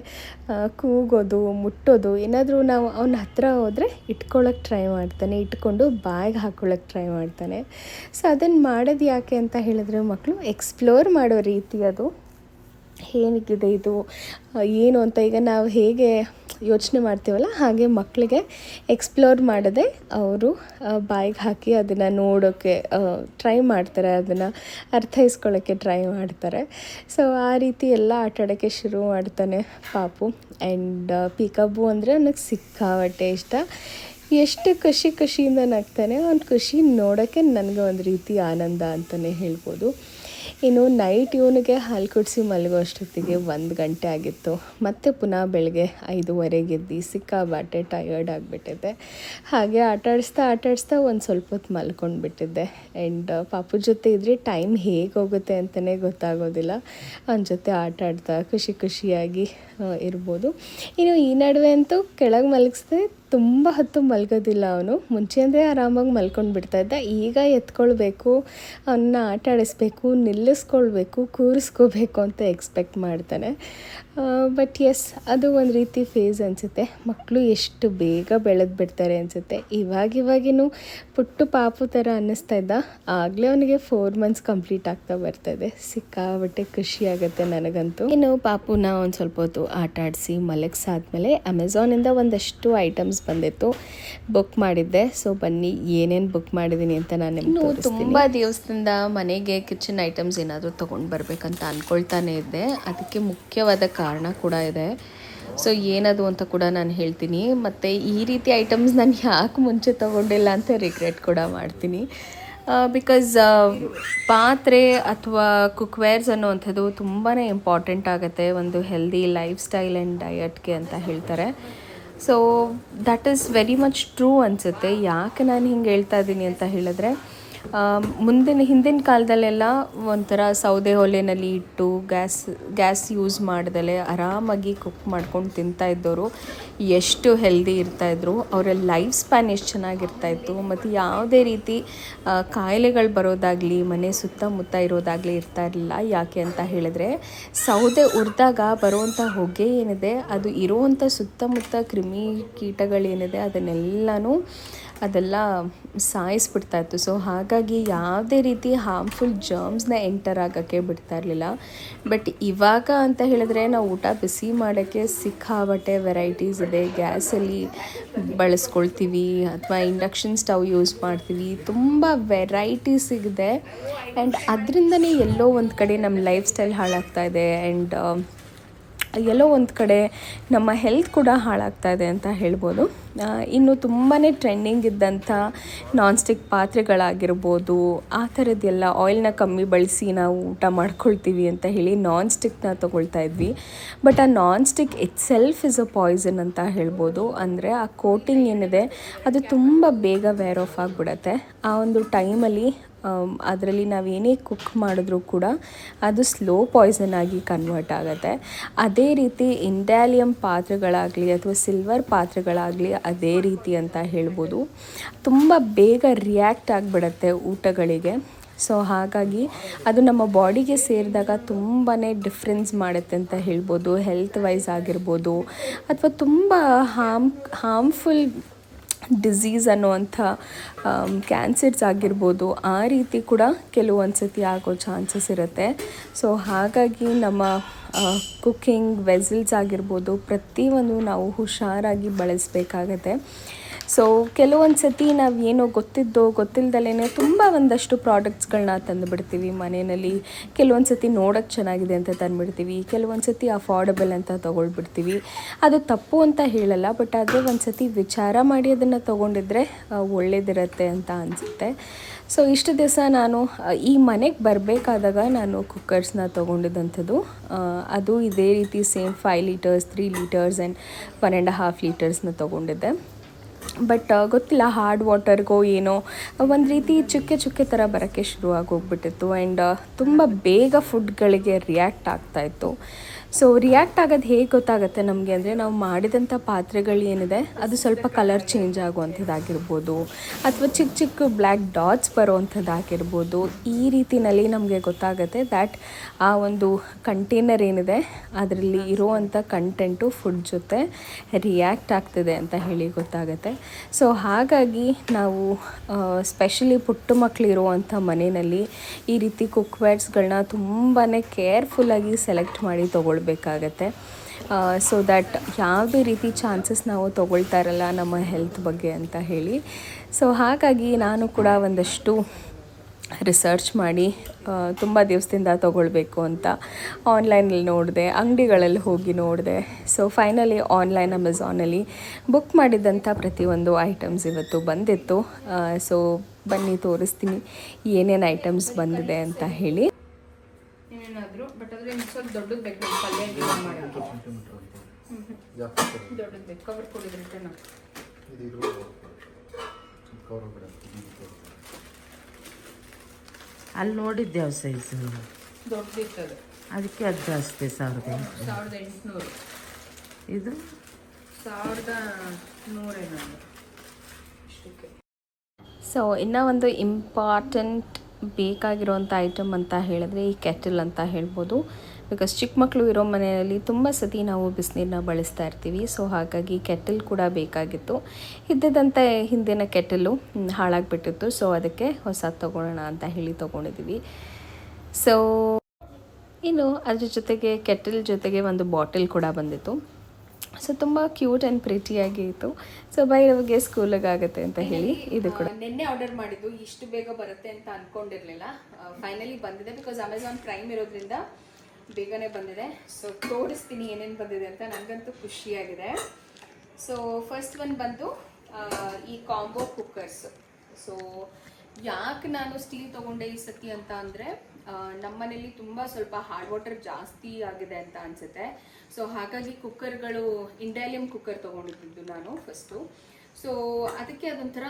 ಕೂಗೋದು, ಮುಟ್ಟೋದು, ಏನಾದರೂ ನಾವು ಅವನ ಹತ್ರ ಹೋದರೆ ಇಟ್ಕೊಳ್ಳೋಕ್ಕೆ ಟ್ರೈ ಮಾಡ್ತಾನೆ, ಇಟ್ಕೊಂಡು ಬಾಯಿಗೆ ಹಾಕ್ಕೊಳ್ಳೋಕ್ಕೆ ಟ್ರೈ ಮಾಡ್ತಾನೆ. ಸೊ ಅದನ್ನು ಮಾಡೋದು ಯಾಕೆ ಅಂತ ಹೇಳಿದ್ರೆ ಮಕ್ಕಳು ಎಕ್ಸ್ಪ್ಲೋರ್ ಮಾಡೋ ರೀತಿ ಅದು ಹೇಗಿದೆ, ಇದು ಏನು ಅಂತ ಈಗ ನಾವು ಹೇಗೆ ಯೋಚನೆ ಮಾಡ್ತೀವಲ್ಲ ಹಾಗೆ ಮಕ್ಕಳಿಗೆ ಎಕ್ಸ್ಪ್ಲೋರ್ ಮಾಡದೆ ಅವರು ಬಾಯಿಗೆ ಹಾಕಿ ಅದನ್ನು ನೋಡೋಕ್ಕೆ ಟ್ರೈ ಮಾಡ್ತಾರೆ, ಅದನ್ನು ಅರ್ಥೈಸ್ಕೊಳ್ಳೋಕ್ಕೆ ಟ್ರೈ ಮಾಡ್ತಾರೆ. ಸೊ ಆ ರೀತಿ ಎಲ್ಲ ಆಟಾಡೋಕ್ಕೆ ಶುರು ಮಾಡ್ತಾನೆ ಪಾಪು. ಆ್ಯಂಡ್ ಪೀಕಬ್ಬು ಅಂದರೆ ನನಗೆ ಸಿಕ್ಕಾಪಟ್ಟೆ ಇಷ್ಟ. ಎಷ್ಟು ಖುಷಿಯಿಂದ ನಗ್ತಾನೆ. ಅವ್ನ ಖುಷಿ ನೋಡೋಕ್ಕೆ ನನಗೆ ಒಂದು ರೀತಿ ಆನಂದ ಅಂತಲೇ ಹೇಳ್ಬೋದು. ಇನ್ನು ನೈಟ್ ಇವನಿಗೆ ಹಾಲು ಕುಡಿಸಿ ಮಲಗೋ ಅಷ್ಟೊತ್ತಿಗೆ 1 ಗಂಟೆ ಆಗಿತ್ತು. ಮತ್ತೆ ಪುನಃ ಬೆಳಗ್ಗೆ 5:30 ಎದ್ದು ಸಿಕ್ಕಾಬಟ್ಟೆ ಟಯರ್ಡ್ ಆಗಿಬಿಟ್ಟಿದ್ದೆ. ಹಾಗೆ ಆಟಾಡಿಸ್ತಾ ಒಂದು ಸ್ವಲ್ಪ ಹೊತ್ತು ಮಲ್ಕೊಂಡ್ಬಿಟ್ಟಿದ್ದೆ. ಆ್ಯಂಡ್ ಪಾಪು ಜೊತೆ ಇದ್ದರೆ ಟೈಮ್ ಹೇಗೆ ಹೋಗುತ್ತೆ ಅಂತಲೇ ಗೊತ್ತಾಗೋದಿಲ್ಲ. ಅವನ ಜೊತೆ ಆಟಾಡ್ತಾ ಖುಷಿಯಾಗಿ ಇರ್ಬೋದು. ಇನ್ನು ಈ ನಡುವೆ ಅಂತೂ ಕೆಳಗೆ ಮಲಗಿಸ್ದೆ ತುಂಬ ಹೊತ್ತು ಮಲಗೋದಿಲ್ಲ ಅವನು. ಮುಂಚೆ ಅಂದರೆ ಆರಾಮಾಗಿ ಮಲ್ಕೊಂಡು ಬಿಡ್ತಾಯಿದ್ದ. ಈಗ ಎತ್ಕೊಳ್ಬೇಕು, ಅವನ್ನ ಆಟ ಆಡಿಸ್ಬೇಕು, ನಿಲ್ಲಿಸ್ಕೊಳ್ಬೇಕು, ಕೂರಿಸ್ಕೋಬೇಕು ಅಂತ ಎಕ್ಸ್ಪೆಕ್ಟ್ ಮಾಡ್ತಾನೆ. ಬಟ್ ಎಸ್, ಅದು ಒಂದು ರೀತಿ ಫೇಸ್ ಅನಿಸುತ್ತೆ. ಮಕ್ಕಳು ಎಷ್ಟು ಬೇಗ ಬೆಳೆದು ಬಿಡ್ತಾರೆ ಅನಿಸುತ್ತೆ. ಇವಾಗಿನೂ ಪುಟ್ಟು ಪಾಪು ಥರ ಅನ್ನಿಸ್ತಾ ಇದ್ದ. ಆಗಲೇ ಅವನಿಗೆ 4 ಮಂತ್ಸ್ ಕಂಪ್ಲೀಟ್ ಆಗ್ತಾ ಬರ್ತಾಯಿದೆ. ಸಿಕ್ಕಾಬಟ್ಟೆ ಖುಷಿಯಾಗುತ್ತೆ ನನಗಂತೂ. ಇನ್ನು ಪಾಪುನ ಒಂದು ಸ್ವಲ್ಪ ಹೊತ್ತು ಆಟ ಆಡಿಸಿ ಮಲಗಿಸಾದ್ಮೇಲೆ ಅಮೆಝಾನಿಂದ ಒಂದಷ್ಟು ಐಟಮ್ಸ್ ಬಂದಿತ್ತು, ಬುಕ್ ಮಾಡಿದ್ದೆ. ಸೊ ಬನ್ನಿ ಏನೇನು ಬುಕ್ ಮಾಡಿದ್ದೀನಿ ಅಂತ ನಾನು ನಿಮ್ಗೆ ತೋರಿಸ್ತೀನಿ. ತುಂಬ ದಿವಸದಿಂದ ಮನೆಗೆ ಕಿಚನ್ ಐಟಮ್ಸ್ ಏನಾದರೂ ತೊಗೊಂಡು ಬರಬೇಕಂತ ಅಂದ್ಕೊಳ್ತಾನೆ ಇದ್ದೆ. ಅದಕ್ಕೆ ಮುಖ್ಯವಾದ ಕಾರಣ ಕೂಡ ಇದೆ. ಸೊ ಏನದು ಅಂತ ಕೂಡ ನಾನು ಹೇಳ್ತೀನಿ. ಮತ್ತು ಈ ರೀತಿ ಐಟಮ್ಸ್ ನಾನು ಯಾಕೆ ಮುಂಚೆ ತೊಗೊಂಡಿಲ್ಲ ಅಂತ ರಿಗ್ರೆಟ್ ಕೂಡ ಮಾಡ್ತೀನಿ. ಬಿಕಾಸ್ ಪಾತ್ರೆ ಅಥವಾ ಕುಕ್ವೇರ್ಸ್ ಅನ್ನೋವಂಥದ್ದು ತುಂಬಾ ಇಂಪಾರ್ಟೆಂಟ್ ಆಗುತ್ತೆ ಒಂದು ಹೆಲ್ದಿ ಲೈಫ್ ಸ್ಟೈಲ್ ಆ್ಯಂಡ್ ಡಯಟ್ಗೆ ಅಂತ ಹೇಳ್ತಾರೆ. So that is very much true ಅನಿಸುತ್ತೆ. ಯಾಕೆ ನಾನು ಹಿಂಗೆ ಹೇಳ್ತಾ ಇದ್ದೀನಿ ಅಂತ ಹೇಳಿದ್ರೆ, ಹಿಂದಿನ ಕಾಲದಲ್ಲೆಲ್ಲ ಒಂಥರ ಸೌದೆ ಒಲೆಯಲ್ಲಿ ಇಟ್ಟು ಗ್ಯಾಸ್ ಯೂಸ್ ಮಾಡ್ದಲೇ ಆರಾಮಾಗಿ ಕುಕ್ ಮಾಡ್ಕೊಂಡು ತಿಂತಾಯಿದ್ದವರು ಎಷ್ಟು ಹೆಲ್ದಿ ಇರ್ತಾಯಿದ್ರು. ಅವರ ಲೈಫ್ ಸ್ಪ್ಯಾನ್ ಎಷ್ಟು ಚೆನ್ನಾಗಿರ್ತಾಯಿತ್ತು. ಮತ್ತು ಯಾವುದೇ ರೀತಿ ಕಾಯಿಲೆಗಳು ಬರೋದಾಗಲಿ ಮನೆ ಸುತ್ತಮುತ್ತ ಇರೋದಾಗಲಿ ಇರ್ತಾ ಇರಲಿಲ್ಲ. ಯಾಕೆ ಅಂತ ಹೇಳಿದ್ರೆ, ಸೌದೆ ಉರಿದಾಗ ಬರುವಂಥ ಹೊಗೆ ಏನಿದೆ ಅದು ಇರುವಂಥ ಸುತ್ತಮುತ್ತ ಕ್ರಿಮಿ ಕೀಟಗಳೇನಿದೆ ಅದನ್ನೆಲ್ಲನೂ ಅದೆಲ್ಲ ಸಾಯಿಸ್ಬಿಡ್ತಾಯಿತ್ತು. ಸೊ ಹಾಗಾಗಿ ಯಾವುದೇ ರೀತಿ ಹಾರ್ಮ್ಫುಲ್ ಜರ್ಮ್ಸ್ನ ಎಂಟರ್ ಆಗೋಕ್ಕೆ ಬಿಡ್ತಾ ಇರಲಿಲ್ಲ. ಬಟ್ ಇವಾಗ ಅಂತ ಹೇಳಿದ್ರೆ ನಾವು ಊಟ ಬಿಸಿ ಮಾಡೋಕ್ಕೆ ಸಿಕ್ಕಾಬಟ್ಟೆ ವೆರೈಟೀಸ್ ಇದೆ. ಗ್ಯಾಸಲ್ಲಿ ಬಳಸ್ಕೊಳ್ತೀವಿ ಅಥವಾ ಇಂಡಕ್ಷನ್ ಸ್ಟವ್ ಯೂಸ್ ಮಾಡ್ತೀವಿ. ತುಂಬ ವೆರೈಟೀಸ್ ಸಿಗಿದೆ ಆ್ಯಂಡ್ ಅದರಿಂದನೇ ಎಲ್ಲೋ ಒಂದು ಕಡೆ ನಮ್ಮ ಲೈಫ್ ಸ್ಟೈಲ್ ಹಾಳಾಗ್ತಾ ಇದೆ ಆ್ಯಂಡ್ ಎಲ್ಲೋ ಒಂದು ಕಡೆ ನಮ್ಮ ಹೆಲ್ತ್ ಕೂಡ ಹಾಳಾಗ್ತಾ ಇದೆ ಅಂತ ಹೇಳ್ಬೋದು. ಇನ್ನು ತುಂಬಾ ಟ್ರೆಂಡಿಂಗ್ ಇದ್ದಂಥ ನಾನ್ ಸ್ಟಿಕ್ ಪಾತ್ರೆಗಳಾಗಿರ್ಬೋದು, ಆ ಥರದ್ದೆಲ್ಲ ಆಯಿಲ್ನ ಕಮ್ಮಿ ಬಳಸಿ ನಾವು ಊಟ ಮಾಡ್ಕೊಳ್ತೀವಿ ಅಂತ ಹೇಳಿ ನಾನ್ ಸ್ಟಿಕ್ನ ತೊಗೊಳ್ತಾ ಇದ್ವಿ. ಬಟ್ ಆ non stick itself is a poison ಅಂತ ಹೇಳ್ಬೋದು. ಅಂದರೆ ಆ ಕೋಟಿಂಗ್ ಏನಿದೆ ಅದು ತುಂಬ ಬೇಗ ವೇರ್ ಆಫ್ ಆಗಿಬಿಡತ್ತೆ. ಆ ಒಂದು ಟೈಮಲ್ಲಿ ಅದರಲ್ಲಿ ನಾವೇನೇ ಕುಕ್ ಮಾಡಿದ್ರೂ ಕೂಡ ಅದು ಸ್ಲೋ ಪಾಯ್ಸನ್ ಆಗಿ ಕನ್ವರ್ಟ್ ಆಗುತ್ತೆ. ಅದೇ ರೀತಿ ಇಂಡಾಲಿಯಮ್ ಪಾತ್ರೆಗಳಾಗಲಿ ಅಥವಾ ಸಿಲ್ವರ್ ಪಾತ್ರೆಗಳಾಗಲಿ ಅದೇ ರೀತಿ ಅಂತ ಹೇಳ್ಬೋದು. ತುಂಬ ಬೇಗ ರಿಯಾಕ್ಟ್ ಆಗಿಬಿಡತ್ತೆ ಊಟಗಳಿಗೆ. ಸೊ ಹಾಗಾಗಿ ಅದು ನಮ್ಮ ಬಾಡಿಗೆ ಸೇರಿದಾಗ ತುಂಬಾ ಡಿಫ್ರೆನ್ಸ್ ಮಾಡುತ್ತೆ ಅಂತ ಹೇಳ್ಬೋದು. ಹೆಲ್ತ್ ವೈಸ್ ಆಗಿರ್ಬೋದು ಅಥವಾ ತುಂಬ ಹಾರ್ಮ್ಫುಲ್ ಡಿಸೀಸ್ ಅನ್ನುವಂಥ ಕ್ಯಾನ್ಸರ್ಸ್ ಆಗಿರ್ಬೋದು, ಆ ರೀತಿ ಕೂಡ ಕೆಲವೊಂದು ಸತಿ ಆಗೋ ಚಾನ್ಸಸ್ ಇರುತ್ತೆ. ಸೊ ಹಾಗಾಗಿ ನಮ್ಮ ಕುಕ್ಕಿಂಗ್ ವೆಸಲ್ಸ್ ಆಗಿರ್ಬೋದು ಪ್ರತಿಯೊಂದು ನಾವು ಹುಷಾರಾಗಿ ಬಳಸಬೇಕಾಗತ್ತೆ. ಸೊ ಕೆಲವೊಂದು ಸತಿ ನಾವು ಏನೋ ಗೊತ್ತಿಲ್ದಲೇ ತುಂಬ ಒಂದಷ್ಟು ಪ್ರಾಡಕ್ಟ್ಸ್ಗಳನ್ನ ತಂದುಬಿಡ್ತೀವಿ ಮನೆಯಲ್ಲಿ. ಕೆಲವೊಂದು ಸತಿ ನೋಡೋಕ್ಕೆ ಚೆನ್ನಾಗಿದೆ ಅಂತ ತಂದುಬಿಡ್ತೀವಿ, ಕೆಲವೊಂದು ಸತಿ ಅಫೋರ್ಡಬಲ್ ಅಂತ ತೊಗೊಳ್ಬಿಡ್ತೀವಿ. ಅದು ತಪ್ಪು ಅಂತ ಹೇಳಲ್ಲ, ಬಟ್ ಆದರೆ ಒಂದು ಸತಿ ವಿಚಾರ ಮಾಡಿ ಅದನ್ನು ತೊಗೊಂಡಿದ್ರೆ ಒಳ್ಳೇದಿರುತ್ತೆ ಅಂತ ಅನಿಸುತ್ತೆ. ಸೊ ಇಷ್ಟು ದಿವಸ ನಾನು ಈ ಮನೆಗೆ ಬರಬೇಕಾದಾಗ ನಾನು ಕುಕ್ಕರ್ಸ್ನ ತೊಗೊಂಡಿದ್ದಂಥದ್ದು. ಅದು ಇದೇ ರೀತಿ ಸೇಮ್ 5 ಲೀಟರ್ಸ್ 3 ಲೀಟರ್ಸ್ ಆ್ಯಂಡ್ 1.5 ಲೀಟರ್ಸ್ನ ತೊಗೊಂಡಿದ್ದೆ. ಬಟ್ ಗೊತ್ತಿಲ್ಲ, ಹಾರ್ಡ್ ವಾಟರ್ಗೋ ಏನೋ ಒಂದು ರೀತಿ ಚುಕ್ಕೆ ಥರ ಬರೋಕ್ಕೆ ಶುರು ಆಗೋಗ್ಬಿಟ್ಟಿತ್ತು ಆ್ಯಂಡ್ ತುಂಬ ಬೇಗ ಫುಡ್ಗಳಿಗೆ ರಿಯಾಕ್ಟ್ ಆಗ್ತಾಯಿತ್ತು. ಸೊ ರಿಯಾಕ್ಟ್ ಆಗೋದು ಹೇಗೆ ಗೊತ್ತಾಗುತ್ತೆ ನಮಗೆ ಅಂದರೆ, ನಾವು ಮಾಡಿದಂಥ ಪಾತ್ರೆಗಳು ಏನಿದೆ ಅದು ಸ್ವಲ್ಪ ಕಲರ್ ಚೇಂಜ್ ಆಗುವಂಥದ್ದಾಗಿರ್ಬೋದು ಅಥವಾ ಚಿಕ್ಕ ಬ್ಲ್ಯಾಕ್ ಡಾಟ್ಸ್ ಬರೋವಂಥದ್ದಾಗಿರ್ಬೋದು. ಈ ರೀತಿಯಲ್ಲಿ ನಮಗೆ ಗೊತ್ತಾಗುತ್ತೆ ದ್ಯಾಟ್ ಆ ಒಂದು ಕಂಟೈನರ್ ಏನಿದೆ ಅದರಲ್ಲಿ ಇರುವಂಥ ಕಂಟೆಂಟು ಫುಡ್ ಜೊತೆ ರಿಯಾಕ್ಟ್ ಆಗ್ತಿದೆ ಅಂತ ಹೇಳಿ ಗೊತ್ತಾಗುತ್ತೆ. ಸೊ ಹಾಗಾಗಿ ನಾವು ಸ್ಪೆಷಲಿ ಪುಟ್ಟ ಮಕ್ಕಳು ಇರುವಂಥ ಮನೆಯಲ್ಲಿ ಈ ರೀತಿ ಕುಕ್ವೇರ್ಸ್ಗಳನ್ನ ತುಂಬಾ ಕೇರ್ಫುಲ್ಲಾಗಿ ಸೆಲೆಕ್ಟ್ ಮಾಡಿ ತೊಗೊಳ್ಬೇಕಾಗತ್ತೆ. ಸೊ ದ್ಯಾಟ್ ಯಾವುದೇ ರೀತಿ ಚಾನ್ಸಸ್ ನಾವು ತೊಗೊಳ್ತಾ ಇರಲ್ಲ ನಮ್ಮ ಹೆಲ್ತ್ ಬಗ್ಗೆ ಅಂತ ಹೇಳಿ. ಸೊ ಹಾಗಾಗಿ ನಾನು ಕೂಡ ಒಂದಷ್ಟು ರಿಸರ್ಚ್ ಮಾಡಿ ತುಂಬ ದಿವಸದಿಂದ ತೊಗೊಳ್ಬೇಕು ಅಂತ ಆನ್ಲೈನಲ್ಲಿ ನೋಡಿದೆ, ಅಂಗಡಿಗಳಲ್ಲಿ ಹೋಗಿ ನೋಡಿದೆ. ಸೊ ಫೈನಲಿ ಆನ್ಲೈನ್ ಅಮೆಝಾನಲ್ಲಿ ಬುಕ್ ಮಾಡಿದ್ದಂಥ ಪ್ರತಿಯೊಂದು ಐಟಮ್ಸ್ ಇವತ್ತು ಬಂದಿತ್ತು. ಸೊ ಬನ್ನಿ ತೋರಿಸ್ತೀನಿ ಏನೇನು ಐಟಮ್ಸ್ ಬಂದಿದೆ ಅಂತ ಹೇಳಿ. ಏನೇನಾದರೂ ಬಟ್ ಆದರೆ ಸ್ವಲ್ಪ ದೊಡ್ಡದು ಬೇಕು, ಪಲ್ಯ ಮಾಡೋಕ್ಕೆ ದೊಡ್ಡದು ಬೇಕು. ಕವರ್ ಕೊಡಿದ್ರೆ ನಾವು ಅಲ್ಲಿ ನೋಡಿದ್ದೆ ಯಾವ ಸೈಜು ದೊಡ್ಡದಿರ್ತದೆ, ಅದಕ್ಕೆ ಅದು ಜಾಸ್ತಿ 1800. ಇದು 1100 ಇಷ್ಟಕ್ಕೆ. ಸೊ ಇನ್ನೂ ಒಂದು ಇಂಪಾರ್ಟೆಂಟ್ ಬೇಕಾಗಿರೋವಂಥ ಐಟಮ್ ಅಂತ ಹೇಳಿದ್ರೆ ಈ ಕೆಟಲ್ ಅಂತ ಹೇಳ್ಬೋದು. ಬಿಕಾಸ್ ಚಿಕ್ಕ ಮಕ್ಕಳು ಇರೋ ಮನೆಯಲ್ಲಿ ತುಂಬ ಸತಿ ನಾವು ಬಿಸಿನೀರನ್ನ ಬಳಸ್ತಾ ಇರ್ತೀವಿ. ಸೊ ಹಾಗಾಗಿ ಕೆಟಲ್ ಕೂಡ ಬೇಕಾಗಿತ್ತು. ಇದ್ದಿದ್ದಂಥ ಹಿಂದಿನ ಕೆಟಲು ಹಾಳಾಗಿಬಿಟ್ಟಿತ್ತು. ಸೊ ಅದಕ್ಕೆ ಹೊಸ ತೊಗೊಳ್ಳೋಣ ಅಂತ ಹೇಳಿ ತೊಗೊಂಡಿದ್ದೀವಿ. ಸೊ ಇನ್ನು ಅದ್ರ ಜೊತೆಗೆ ಕೆಟಲ್ ಜೊತೆಗೆ ಒಂದು ಬಾಟಲ್ ಕೂಡ ಬಂದಿತ್ತು. ಸೊ ತುಂಬ ಕ್ಯೂಟ್ ಆ್ಯಂಡ್ ಪ್ರಿಟಿಯಾಗಿ ಇತ್ತು. ಸೊ ಬೈರವ್ರಿಗೆ ಸ್ಕೂಲಿಗಾಗುತ್ತೆ ಅಂತ ಹೇಳಿ ಇದು ಕೂಡ ನಿನ್ನೆ ಆರ್ಡರ್ ಮಾಡಿದ್ದು. ಇಷ್ಟು ಬೇಗ ಬರುತ್ತೆ ಅಂತ ಅಂದ್ಕೊಂಡಿರಲಿಲ್ಲ. ಫೈನಲಿ ಬಂದಿದೆ. ಬಿಕಾಸ್ ಅಮೆಝಾನ್ ಪ್ರೈಮ್ ಇರೋದ್ರಿಂದ ಬೇಗನೆ ಬಂದಿದೆ. ಸೊ ತೋರಿಸ್ತೀನಿ ಏನೇನು ಬಂದಿದೆ ಅಂತ. ನನಗಂತೂ ಖುಷಿಯಾಗಿದೆ. ಸೊ ಫಸ್ಟ್ ಒನ್ ಬಂದು ಈ ಕಾಂಬೋ ಕುಕ್ಕರ್ಸ್. ಸೊ ಯಾಕೆ ನಾನು ಸ್ಟೀಲ್ ತೊಗೊಂಡೆ ಈ ಸತಿ ಅಂತ ಅಂದರೆ, ನಮ್ಮನೇಲಿ ತುಂಬ ಸ್ವಲ್ಪ ಹಾರ್ಡ್ ವಾಟರ್ ಜಾಸ್ತಿ ಆಗಿದೆ ಅಂತ ಅನಿಸುತ್ತೆ. ಸೊ ಹಾಗಾಗಿ ಕುಕ್ಕರ್ಗಳು ಇಂಡಾಲಿಯಮ್ ಕುಕ್ಕರ್ ತೊಗೊಂಡಿದ್ದು ನಾನು ಫಸ್ಟು. ಸೊ ಅದಕ್ಕೆ ಅದೊಂಥರ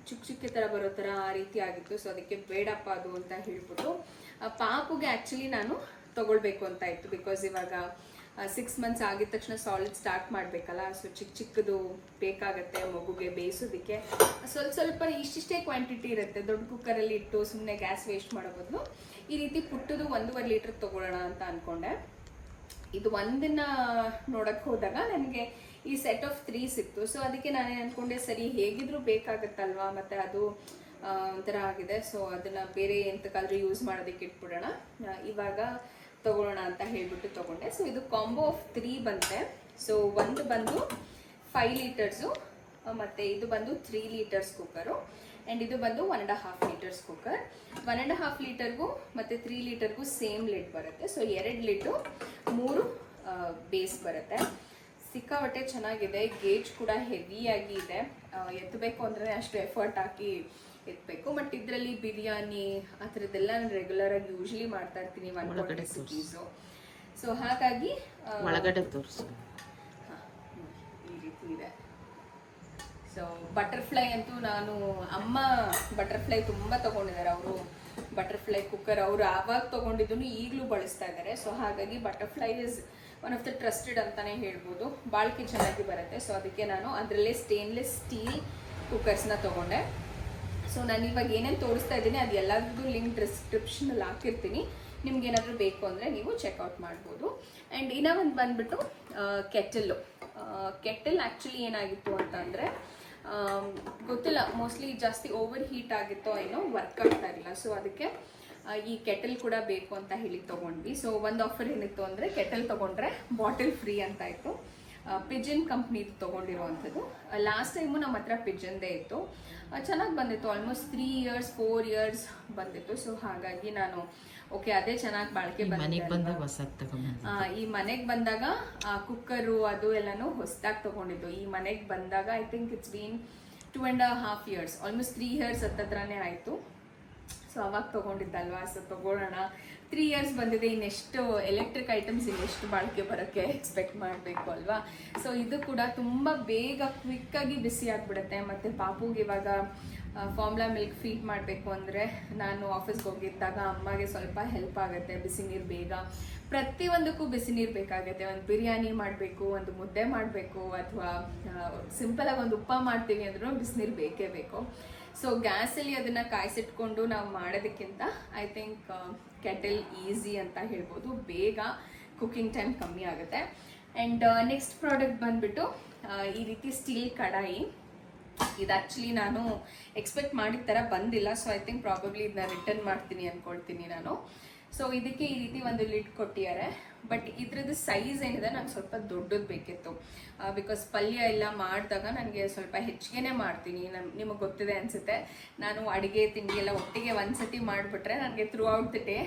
ಚಿಕ್ಕ ಥರ ಬರೋ ಥರ ಆ ರೀತಿ ಆಗಿತ್ತು. ಸೊ ಅದಕ್ಕೆ ಬೇಡಪ್ಪ ಅದು ಅಂತ ಹೇಳ್ಬಿಟ್ಟು ಪಾಪುಗೆ ಆ್ಯಕ್ಚುಲಿ ನಾನು ತೊಗೊಳ್ಬೇಕು ಅಂತ ಇತ್ತು. ಬಿಕಾಸ್ ಇವಾಗ 6 ಮಂತ್ಸ್ ಆಗಿದ ತಕ್ಷಣ ಸಾಲಿಡ್ ಸ್ಟಾರ್ಟ್ ಮಾಡಬೇಕಲ್ಲ. ಸೊ ಚಿಕ್ಕದು ಬೇಕಾಗತ್ತೆ ಮಗುಗೆ ಬೇಯಿಸೋದಕ್ಕೆ. ಸ್ವಲ್ಪ ಇಷ್ಟಿಷ್ಟೇ ಕ್ವಾಂಟಿಟಿ ಇರುತ್ತೆ. ದೊಡ್ಡ ಕುಕ್ಕರಲ್ಲಿ ಇಟ್ಟು ಸುಮ್ಮನೆ ಗ್ಯಾಸ್ ವೇಸ್ಟ್ ಮಾಡೋ ಬದಲು ಈ ರೀತಿ ಪುಟ್ಟದು 1.5 ಲೀಟ್ರ್ ತೊಗೊಳ್ಳೋಣ ಅಂತ ಅಂದ್ಕೊಂಡೆ. ಇದು ಒಂದನ್ನು ನೋಡೋಕ್ಕೆ ಹೋದಾಗ ನನಗೆ ಈ ಸೆಟ್ ಆಫ್ 3 ಸಿಕ್ತು. ಸೊ ಅದಕ್ಕೆ ನಾನೇನು ಅಂದ್ಕೊಂಡೆ, ಸರಿ ಹೇಗಿದ್ರು ಬೇಕಾಗತ್ತಲ್ವಾ, ಮತ್ತು ಅದು ಒಂಥರ ಆಗಿದೆ. ಸೊ ಅದನ್ನು ಬೇರೆ ಎಂತಕ್ಕಾದ್ರೂ ಯೂಸ್ ಮಾಡೋದಕ್ಕೆ ಇಟ್ಬಿಡೋಣ, ಇವಾಗ ತಗೊಳ್ಳೋಣ ಅಂತ ಹೇಳ್ಬಿಟ್ಟು ತಗೊಂಡೆ. ಸೊ ಇದು ಕಾಂಬೋ ಆಫ್ 3 ಬಂತೆ. ಸೊ ಒಂದು ಬಂದು 5 ಲೀಟರ್ಸು, ಮತ್ತು ಇದು ಬಂದು 3 ಲೀಟರ್ಸ್ ಕುಕ್ಕರು, ಆ್ಯಂಡ್ ಇದು ಬಂದು 1.5 ಲೀಟರ್ಸ್ ಕುಕ್ಕರ್. 1.5 ಲೀಟರ್ಗೂ ಮತ್ತು 3 ಲೀಟರ್ಗೂ ಸೇಮ್ ಲಿಡ್ ಬರುತ್ತೆ. ಸೊ 2 ಲಿಡ್ಡು 3 ಬೇಸ್ ಬರುತ್ತೆ. ಸಿಕ್ಕಾಪಟ್ಟೆ ಚೆನ್ನಾಗಿದೆ. ಗೇಜ್ ಕೂಡ ಹೆವಿಯಾಗಿ ಇದೆ. ಎತ್ತಬೇಕು ಅಂದರೆ ಅಷ್ಟು ಎಫರ್ಟ್ ಹಾಕಿ ಎತ್ತಬೇಕು. ಬಟ್ ಇದರಲ್ಲಿ ಬಿರಿಯಾನಿ ಆ ಥರದ್ದೆಲ್ಲ ನಾನು ರೆಗ್ಯುಲರಾಗಿ ಯೂಶ್ವಲಿ ಮಾಡ್ತಾ ಇರ್ತೀನಿ 1 ರೆಸಿಪೀಸು. ಸೊ ಹಾಗಾಗಿ ಒಳಗಡೆ ತೋರಿಸು. ಈ ರೀತಿ ಇದೆ. ಸೊ ಬಟರ್ಫ್ಲೈ ಅಂತೂ ನಾನು ಅಮ್ಮ ಬಟರ್ಫ್ಲೈ ತುಂಬ ತೊಗೊಂಡಿದ್ದಾರೆ. ಅವರು ಬಟರ್ಫ್ಲೈ ಕುಕ್ಕರ್ ಅವರು ಆವಾಗ ತೊಗೊಂಡಿದ್ದನ್ನು ಈಗಲೂ ಬಳಸ್ತಾ ಇದ್ದಾರೆ. ಸೊ ಹಾಗಾಗಿ butterfly is one of the trusted ಅಂತಲೇ ಹೇಳ್ಬೋದು. ಬಾಳಿಕೆ ಚೆನ್ನಾಗಿ ಬರುತ್ತೆ. ಸೊ ಅದಕ್ಕೆ ನಾನು ಅದರಲ್ಲೇ ಸ್ಟೇನ್ಲೆಸ್ ಸ್ಟೀಲ್ ಕುಕ್ಕರ್ಸ್ನ ತೊಗೊಂಡೆ. ಸೊ ನಾನು ಇವಾಗ ಏನೇನು ತೋರಿಸ್ತಾ ಇದ್ದೀನಿ ಅದು ಎಲ್ಲದೂ ಲಿಂಕ್ ಡಿಸ್ಕ್ರಿಪ್ಷನಲ್ಲಿ ಹಾಕಿರ್ತೀನಿ. ನಿಮ್ಗೆ ಏನಾದರೂ ಬೇಕು ಅಂದರೆ ನೀವು ಚೆಕ್ಔಟ್ ಮಾಡ್ಬೋದು. ಆ್ಯಂಡ್ ಇನ್ನೂ ಒಂದು ಬಂದುಬಿಟ್ಟು ಕೆಟಲ್ಲು. ಕೆಟಲ್ ಆ್ಯಕ್ಚುಲಿ ಏನಾಗಿತ್ತು ಅಂತ ಅಂದರೆ, ಗೊತ್ತಿಲ್ಲ, ಮೋಸ್ಟ್ಲಿ ಜಾಸ್ತಿ ಓವರ್ ಹೀಟ್ ಆಗಿತ್ತೋ ಏನೋ, ವರ್ಕ್ ಆಗ್ತಾ ಇರಲಿಲ್ಲ. ಸೊ ಅದಕ್ಕೆ ಈ ಕೆಟಲ್ ಕೂಡ ಬೇಕು ಅಂತ ಹೇಳಿ ತೊಗೊಂಡ್ವಿ. ಸೊ ಒಂದು ಆಫರ್ ಏನಿತ್ತು ಅಂದರೆ, ಕೆಟಲ್ ತೊಗೊಂಡ್ರೆ ಬಾಟಲ್ ಫ್ರೀ ಅಂತ ಇತ್ತು. ಪಿಜನ್ ಕಂಪ್ನಿದು ತೊಗೊಂಡಿರುವಂಥದ್ದು. ಲಾಸ್ಟ್ ಟೈಮು ನಮ್ಮ ಹತ್ರ ಪಿಜನ್ದೇ ಇತ್ತು. ಚೆನ್ನಾಗಿ ಬಂದಿತ್ತು. ಆಲ್ಮೋಸ್ಟ್ 3 ಇಯರ್ಸ್ 4 ಇಯರ್ಸ್ ಬಂದಿತ್ತು. ಸೊ ಹಾಗಾಗಿ ನಾನು ಓಕೆ ಅದೇ ಚೆನ್ನಾಗಿ ಬಾಳಿಕೆ ಈ ಮನೆಗೆ ಬಂದಾಗ ಕುಕ್ಕರು ಅದು ಎಲ್ಲನೂ ಹೊಸದಾಗಿ ತೊಗೊಂಡಿದ್ದು. ಈ ಮನೆಗೆ ಬಂದಾಗ I think it's been 2.5 years, almost 3 years ಹತ್ತತ್ರನೇ ಆಯಿತು. ಸೊ ಅವಾಗ ತೊಗೊಂಡಿದ್ದಲ್ವಾ, ಸೊ ತೊಗೊಳ್ಳೋಣ. 3 ಇಯರ್ಸ್ ಬಂದಿದೆ, ಇನ್ನೆಷ್ಟು ಎಲೆಕ್ಟ್ರಿಕ್ ಐಟಮ್ಸ್ ಇನ್ನೆಷ್ಟು ಬಾಳಿಕೆ ಬರೋಕ್ಕೆ ಎಕ್ಸ್ಪೆಕ್ಟ್ ಮಾಡಬೇಕು ಅಲ್ವಾ. ಸೊ ಇದು ಕೂಡ ತುಂಬ ಬೇಗ ಕ್ವಿಕ್ಕಾಗಿ ಬಿಸಿ ಆಗಿಬಿಡುತ್ತೆ. ಮತ್ತು ಪಾಪುಗೆ ಇವಾಗ ಫಾರ್ಮುಲಾ ಮಿಲ್ಕ್ ಫೀಡ್ ಮಾಡಬೇಕು ಅಂದರೆ ನಾನು ಆಫೀಸ್ಗೆ ಹೋಗಿದ್ದಾಗ ಅಮ್ಮಗೆ ಸ್ವಲ್ಪ ಹೆಲ್ಪ್ ಆಗುತ್ತೆ. ಬಿಸಿ ನೀರು ಬೇಗ, ಪ್ರತಿಯೊಂದಕ್ಕೂ ಬಿಸಿ ನೀರು ಬೇಕಾಗುತ್ತೆ. ಒಂದು ಬಿರಿಯಾನಿ ಮಾಡಬೇಕು, ಒಂದು ಮುದ್ದೆ ಮಾಡಬೇಕು, ಅಥವಾ ಸಿಂಪಲಾಗಿ ಒಂದು ಉಪ್ಪ ಮಾಡ್ತೀವಿ ಅಂದ್ರೂ ಬಿಸಿನೀರು ಬೇಕೇ ಬೇಕು. ಸೊ ಗ್ಯಾಸಲ್ಲಿ ಅದನ್ನು ಕಾಯಿಸಿಟ್ಕೊಂಡು ನಾವು ಮಾಡೋದಕ್ಕಿಂತ ಐ ಥಿಂಕ್ ಕೆಟಲ್ ಈಸಿ ಅಂತ ಹೇಳ್ಬೋದು. ಬೇಗ ಕುಕ್ಕಿಂಗ್ ಟೈಮ್ ಕಮ್ಮಿ ಆಗುತ್ತೆ. ಆ್ಯಂಡ್ ನೆಕ್ಸ್ಟ್ ಪ್ರಾಡಕ್ಟ್ ಬಂದುಬಿಟ್ಟು ಈ ರೀತಿ ಸ್ಟೀಲ್ ಕಡಾಯಿ. ಇದು ಆ್ಯಕ್ಚುಲಿ ನಾನು ಎಕ್ಸ್ಪೆಕ್ಟ್ ಮಾಡಿದ ಥರ ಬಂದಿಲ್ಲ. ಸೊ ಐ ಥಿಂಕ್ ಪ್ರಾಬಬ್ಲಿ ಇದನ್ನ ರಿಟರ್ನ್ ಮಾಡ್ತೀನಿ ಅಂದ್ಕೊಳ್ತೀನಿ ನಾನು. ಸೊ ಇದಕ್ಕೆ ಈ ರೀತಿ ಒಂದು ಲಿಡ್ ಕೊಟ್ಟಿದ್ದಾರೆ. ಬಟ್ ಇದ್ರದ್ದು ಸೈಜ್ ಏನಿದೆ ನಂಗೆ ಸ್ವಲ್ಪ ದೊಡ್ಡದು ಬೇಕಿತ್ತು. ಬಿಕಾಸ್ ಪಲ್ಯ ಎಲ್ಲ ಮಾಡಿದಾಗ ನನಗೆ ಸ್ವಲ್ಪ ಹೆಚ್ಚಿಗೆನೇ ಮಾಡ್ತೀನಿ. ನಿಮಗೆ ಗೊತ್ತಿದೆ ಅನಿಸುತ್ತೆ, ನಾನು ಅಡುಗೆ ತಿಂಡಿ ಎಲ್ಲ ಒಟ್ಟಿಗೆ ಒಂದ್ಸತಿ ಮಾಡಿಬಿಟ್ರೆ ನನಗೆ ಥ್ರೂ ಔಟ್ ದ ಡೇ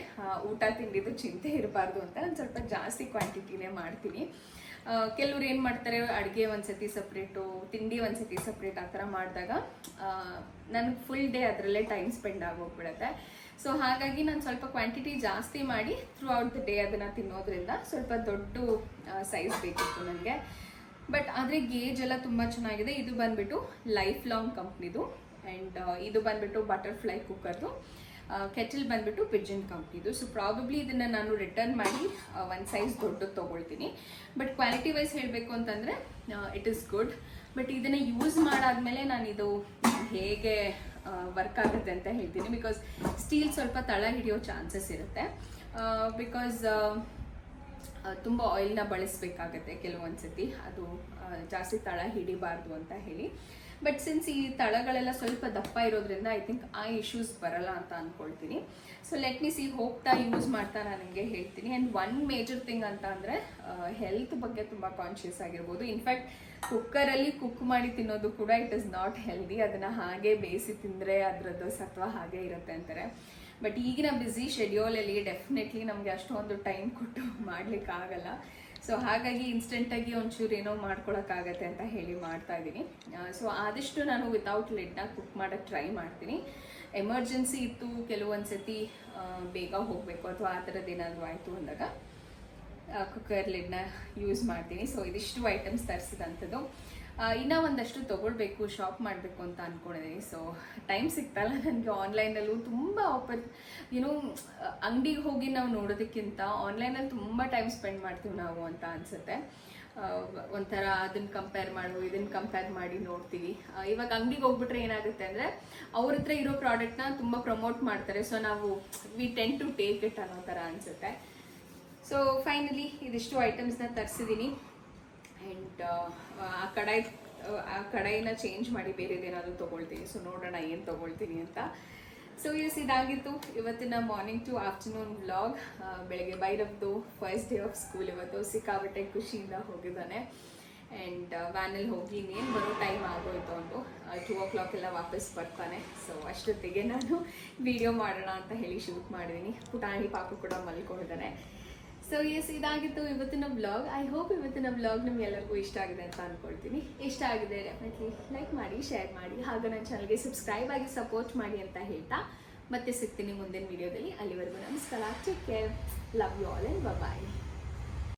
ಊಟ ತಿಂಡಿದು ಚಿಂತೆ ಇರಬಾರ್ದು ಅಂತ ನಾನು ಸ್ವಲ್ಪ ಜಾಸ್ತಿ ಕ್ವಾಂಟಿಟಿನೇ ಮಾಡ್ತೀನಿ. ಕೆಲವ್ರು ಏನು ಮಾಡ್ತಾರೆ, ಅಡುಗೆ ಒಂದ್ಸತಿ ಸಪ್ರೇಟು, ತಿಂಡಿ ಒಂದ್ಸತಿ ಸಪ್ರೇಟ್ ಆ ಥರ ಮಾಡಿದಾಗ ನನಗೆ ಫುಲ್ ಡೇ ಅದರಲ್ಲೇ ಟೈಮ್ ಸ್ಪೆಂಡ್ ಆಗೋಗ್ಬಿಡುತ್ತೆ. ಸೊ ಹಾಗಾಗಿ ನಾನು ಸ್ವಲ್ಪ ಕ್ವಾಂಟಿಟಿ ಜಾಸ್ತಿ ಮಾಡಿ ಥ್ರೂ ಔಟ್ ದ ಡೇ ಅದನ್ನು ತಿನ್ನೋದ್ರಿಂದ ಸ್ವಲ್ಪ ದೊಡ್ಡ ಸೈಜ್ ಬೇಕಿತ್ತು ನನಗೆ. ಬಟ್ ಆದರೆ ಗೇಜ್ ಎಲ್ಲ ತುಂಬ ಚೆನ್ನಾಗಿದೆ. ಇದು ಬಂದುಬಿಟ್ಟು ಲೈಫ್ ಲಾಂಗ್ ಕಂಪ್ನಿದು. ಆ್ಯಂಡ್ ಇದು ಬಂದುಬಿಟ್ಟು ಬಟರ್ಫ್ಲೈ ಕುಕ್ಕರ್ದು. ಕೆಟಲ್ ಬಂದುಬಿಟ್ಟು ಪಿಜನ್ ಕಂಪ್ನಿದು. ಸೊ ಪ್ರಾಬಬ್ಲಿ ಇದನ್ನು ನಾನು ರಿಟರ್ನ್ ಮಾಡಿ ಒಂದು ಸೈಜ್ ದೊಡ್ಡದು ತೊಗೊಳ್ತೀನಿ. ಬಟ್ ಕ್ವಾಲಿಟಿ ವೈಸ್ ಹೇಳಬೇಕು ಅಂತಂದರೆ ಇಟ್ ಈಸ್ ಗುಡ್. ಬಟ್ ಇದನ್ನು ಯೂಸ್ ಮಾಡಾದ್ಮೇಲೆ ನಾನು ಇದು ಹೇಗೆ ವರ್ಕ್ ಆಗುತ್ತೆ ಅಂತ ಹೇಳ್ತೀನಿ. ಬಿಕಾಸ್ ಸ್ಟೀಲ್ ಸ್ವಲ್ಪ ತಳ ಹಿಡಿಯೋ ಚಾನ್ಸಸ್ ಇರುತ್ತೆ. ಬಿಕಾಸ್ ತುಂಬ ಆಯಿಲ್ನ ಬಳಸಬೇಕಾಗತ್ತೆ ಕೆಲವೊಂದ್ಸತಿ, ಅದು ಜಾಸ್ತಿ ತಳ ಹಿಡಿಬಾರ್ದು ಅಂತ ಹೇಳಿ. ಬಟ್ ಸಿನ್ಸ್ ಈ ತಳಗಳೆಲ್ಲ ಸ್ವಲ್ಪ ದಪ್ಪ ಇರೋದ್ರಿಂದ ಐ ಥಿಂಕ್ ಆ ಇಶ್ಯೂಸ್ ಬರಲ್ಲ ಅಂತ ಅಂದ್ಕೊಳ್ತೀನಿ. ಸೊ ಲೆಟ್ ಮೀ ಸಿ, ಹೋಗ್ತಾ ಯೂಸ್ ಮಾಡ್ತಾ ನಾನು ನಿಮಗೆ ಹೇಳ್ತೀನಿ. ಆ್ಯಂಡ್ ಒನ್ ಮೇಜರ್ ಥಿಂಗ್ ಅಂತ ಅಂದರೆ ಹೆಲ್ತ್ ಬಗ್ಗೆ ತುಂಬ ಕಾನ್ಷಿಯಸ್ ಆಗಿರ್ಬೋದು. ಇನ್ಫ್ಯಾಕ್ಟ್ ಕುಕ್ಕರಲ್ಲಿ ಕುಕ್ ಮಾಡಿ ತಿನ್ನೋದು ಕೂಡ ಇಟ್ ಇಸ್ ನಾಟ್ ಹೆಲ್ದಿ. ಅದನ್ನು ಹಾಗೆ ಬೇಯಿಸಿ ತಿಂದರೆ ಅದರದ್ದು ಸತ್ವ ಹಾಗೆ ಇರುತ್ತೆ ಅಂತಾರೆ. ಬಟ್ ಈಗಿನ ಬ್ಯುಸಿ ಶೆಡ್ಯೂಲಲ್ಲಿ ಡೆಫಿನೆಟ್ಲಿ ನಮಗೆ ಅಷ್ಟೊಂದು ಟೈಮ್ ಕೊಟ್ಟು ಮಾಡಲಿಕ್ಕಾಗಲ್ಲ. ಸೊ ಹಾಗಾಗಿ ಇನ್ಸ್ಟೆಂಟಾಗಿ ಒಂಚೂರು ಏನೋ ಮಾಡ್ಕೊಳಕ್ಕಾಗತ್ತೆ ಅಂತ ಹೇಳಿ ಮಾಡ್ತಾ ಇದ್ದೀನಿ. ಸೊ ಆದಷ್ಟು ನಾನು ವಿತೌಟ್ ಲಿಡ್ನ ಕುಕ್ ಮಾಡೋಕ್ಕೆ ಟ್ರೈ ಮಾಡ್ತೀನಿ. ಎಮರ್ಜೆನ್ಸಿ ಇತ್ತು, ಕೆಲವೊಂದು ಸತಿ ಬೇಗ ಹೋಗಬೇಕು ಅಥವಾ ಆ ಥರದ್ದು ಏನಾದರೂ ಆಯಿತು ಅಂದಾಗ ಕುಕ್ಕರ್ ಲಿಡ್ನ ಯೂಸ್ ಮಾಡ್ತೀನಿ. ಸೊ ಇದಿಷ್ಟು ಐಟಮ್ಸ್ ತರಿಸಿದಂಥದ್ದು. ಇನ್ನೂ ಒಂದಷ್ಟು ತೊಗೊಳ್ಬೇಕು, ಶಾಪ್ ಮಾಡಬೇಕು ಅಂತ ಅಂದ್ಕೊಂಡಿದ್ದೀನಿ. ಸೊ ಟೈಮ್ ಸಿಗ್ತಲ್ಲ ನನಗೆ. ಆನ್ಲೈನಲ್ಲೂ ತುಂಬ ಏನೋ ಅಂಗಡಿಗೆ ಹೋಗಿ ನಾವು ನೋಡೋದಕ್ಕಿಂತ ಆನ್ಲೈನಲ್ಲಿ ತುಂಬ ಟೈಮ್ ಸ್ಪೆಂಡ್ ಮಾಡ್ತೀವಿ ನಾವು ಅಂತ ಅನಿಸುತ್ತೆ. ಒಂಥರ ಅದನ್ನು ಕಂಪೇರ್ ಮಾಡು, ಇದನ್ನು ಕಂಪೇರ್ ಮಾಡಿ ನೋಡ್ತೀವಿ. ಇವಾಗ ಅಂಗಡಿಗೆ ಹೋಗ್ಬಿಟ್ರೆ ಏನಾಗುತ್ತೆ ಅಂದರೆ ಅವ್ರ ಹತ್ರ ಇರೋ ಪ್ರಾಡಕ್ಟ್ನ ತುಂಬ ಪ್ರಮೋಟ್ ಮಾಡ್ತಾರೆ. ಸೊ ನಾವು we tend to take it ಅನ್ನೋ ಥರ ಅನಿಸುತ್ತೆ. ಸೊ ಫೈನಲಿ ಇದಿಷ್ಟು ಐಟಮ್ಸ್ನ ತರಿಸಿದ್ದೀನಿ. ಆ್ಯಂಡ್ ಆ ಕಡಾಯಿನ ಚೇಂಜ್ ಮಾಡಿ ಬೇರೆದೇನಾದರೂ ತೊಗೊಳ್ತೀನಿ. ಸೊ ನೋಡೋಣ ಏನು ತೊಗೊಳ್ತೀನಿ ಅಂತ. ಸೊ ಎಸ್, ಇದಾಗಿತ್ತು ಇವತ್ತಿನ ಮಾರ್ನಿಂಗ್ ಟು ಆಫ್ಟರ್ನೂನ್ ವ್ಲಾಗ್. ಬೆಳಗ್ಗೆ ಭೈರವ್ದು ಫಸ್ಟ್ ಡೇ ಆಫ್ ಸ್ಕೂಲ್ ಇವತ್ತು. ಸಿಕ್ಕಾಬಟ್ಟೆ ಖುಷಿಯಿಂದ ಹೋಗಿದ್ದಾನೆ. ಆ್ಯಂಡ್ ವ್ಯಾನಲ್ಲಿ ಹೋಗಿ ಇನ್ನೇನು ಬರೋ ಟೈಮ್ ಆಗೋಯ್ತು. ಒಂದು 2 o'clock ಎಲ್ಲ ವಾಪಸ್ ಬರ್ತಾನೆ. ಸೊ ಅಷ್ಟೊತ್ತಿಗೆ ನಾನು ವಿಡಿಯೋ ಮಾಡೋಣ ಅಂತ ಹೇಳಿ ಶೂಟ್ ಮಾಡಿದ್ದೀನಿ. ಪುಟಾಣಿ ಪಾಪು ಕೂಡ ಮಲ್ಕೊಂಡಿದ್ದಾನೆ. ಸೊ ಎಸ್, ಇದಾಗಿತ್ತು ಇವತ್ತಿನ ವ್ಲಾಗ್. ಐ ಹೋಪ್ ಇವತ್ತಿನ ವ್ಲಾಗ್ ನಿಮ್ಗೆಲ್ಲರಿಗೂ ಇಷ್ಟ ಆಗಿದೆ ಅಂತ ಅಂದ್ಕೊಳ್ತೀನಿ. ಇಷ್ಟ ಆಗಿದೆ ಡೆಫಿನೆಟ್ಲಿ ಲೈಕ್ ಮಾಡಿ, ಶೇರ್ ಮಾಡಿ, ಹಾಗೂ ನನ್ನ ಚಾನಲ್ಗೆ ಸಬ್ಸ್ಕ್ರೈಬ್ ಆಗಿ ಸಪೋರ್ಟ್ ಮಾಡಿ ಅಂತ ಹೇಳ್ತಾ ಮತ್ತೆ ಸಿಗ್ತೀನಿ ಮುಂದಿನ ವಿಡಿಯೋದಲ್ಲಿ. ಅಲ್ಲಿವರೆಗೂ ನಮಸ್ಕಾರ. Take care. Love you all and bye.